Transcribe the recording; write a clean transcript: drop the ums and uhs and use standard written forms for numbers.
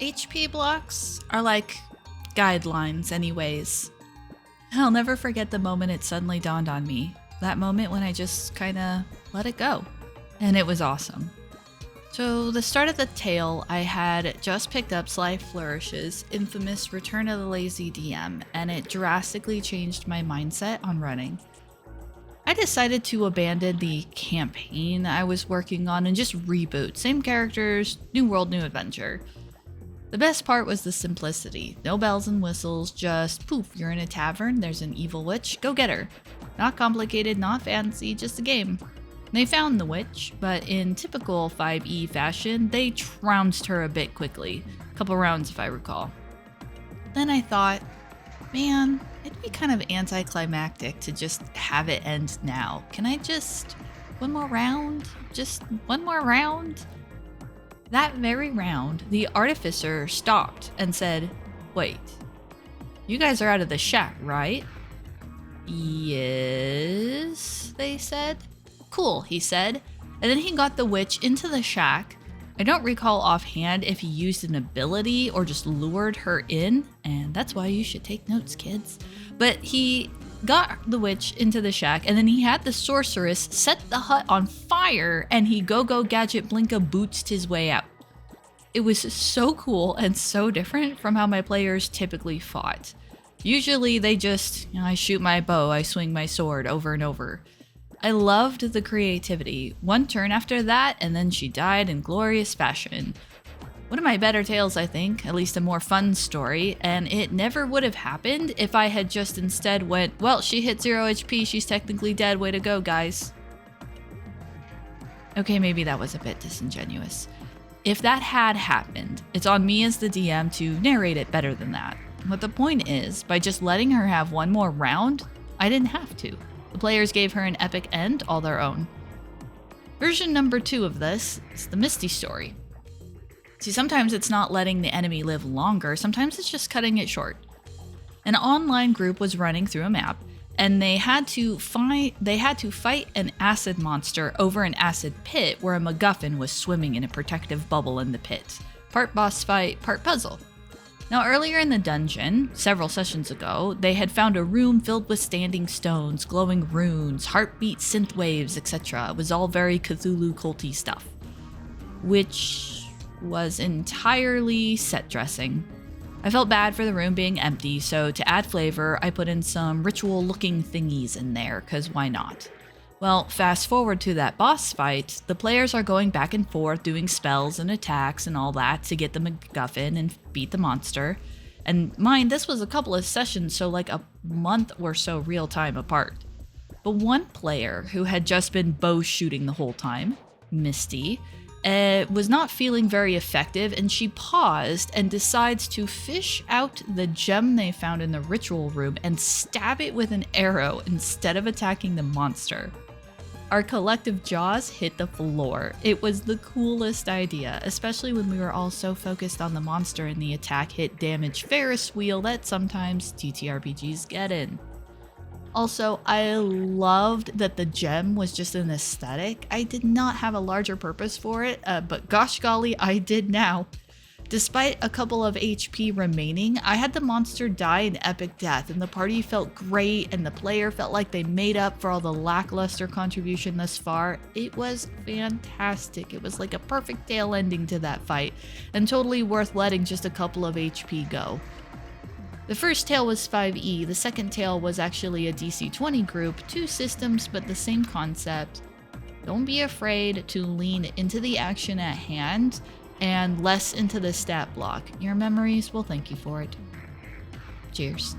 HP blocks are like guidelines anyways. I'll never forget the moment it suddenly dawned on me. That moment when I just kinda let it go. And it was awesome. So the start of the tale, I had just picked up Sly Flourish's infamous Return of the Lazy DM, and it drastically changed my mindset on running. I decided to abandon the campaign I was working on and just reboot. Same characters, new world, new adventure. The best part was the simplicity. No bells and whistles, just poof, you're in a tavern, there's an evil witch, go get her. Not complicated, not fancy, just a game. They found the witch, but in typical 5e fashion, they trounced her a bit quickly. A couple rounds if I recall. Then I thought, man, it'd be kind of anticlimactic to just have it end now. Can I just... one more round? Just one more round? That very round, the artificer stopped and said, wait, you guys are out of the shack, right? Yes, they said. Cool, he said. And then he got the witch into the shack. I don't recall offhand if he used an ability or just lured her in, and that's why you should take notes, kids. But he got the witch into the shack, and then he had the sorceress set the hut on fire, and he Go-Go Gadget Blinka bootsed his way out. It was so cool and so different from how my players typically fought. Usually they just, I shoot my bow, I swing my sword over and over. I loved the creativity. One turn after that, and then she died in glorious fashion. One of my better tales, I think, at least a more fun story, and it never would have happened if I had just instead went, well, she hit 0 HP, she's technically dead, way to go, guys. Okay, maybe that was a bit disingenuous. If that had happened, it's on me as the DM to narrate it better than that. But the point is, by just letting her have one more round, I didn't have to. The players gave her an epic end all their own. Version number 2 of this is the Misty story. See, sometimes it's not letting the enemy live longer, sometimes it's just cutting it short. An online group was running through a map, and they had to fight an acid monster over an acid pit where a MacGuffin was swimming in a protective bubble in the pit. Part boss fight, part puzzle. Now earlier in the dungeon, several sessions ago, they had found a room filled with standing stones, glowing runes, heartbeat synth waves, etc. It was all very Cthulhu culty stuff. Which was entirely set dressing. I felt bad for the room being empty, so to add flavor, I put in some ritual-looking thingies in there, cause why not? Well, fast forward to that boss fight, the players are going back and forth doing spells and attacks and all that to get the MacGuffin and beat the monster. And mind, this was a couple of sessions, so like a month or so real time apart. But one player who had just been bow shooting the whole time, Misty, was not feeling very effective, and she paused and decides to fish out the gem they found in the ritual room and stab it with an arrow instead of attacking the monster. Our collective jaws hit the floor. It was the coolest idea, especially when we were all so focused on the monster and the attack hit damage Ferris wheel that sometimes TTRPGs get in. Also, I loved that the gem was just an aesthetic. I did not have a larger purpose for it, but gosh golly, I did now. Despite a couple of HP remaining, I had the monster die an epic death, and the party felt great, and the player felt like they made up for all the lackluster contribution thus far. It was fantastic. It was like a perfect tail ending to that fight, and totally worth letting just a couple of HP go. The first tale was 5e, the second tale was actually a DC-20 group, 2 systems but the same concept. Don't be afraid to lean into the action at hand and less into the stat block. Your memories will thank you for it. Cheers.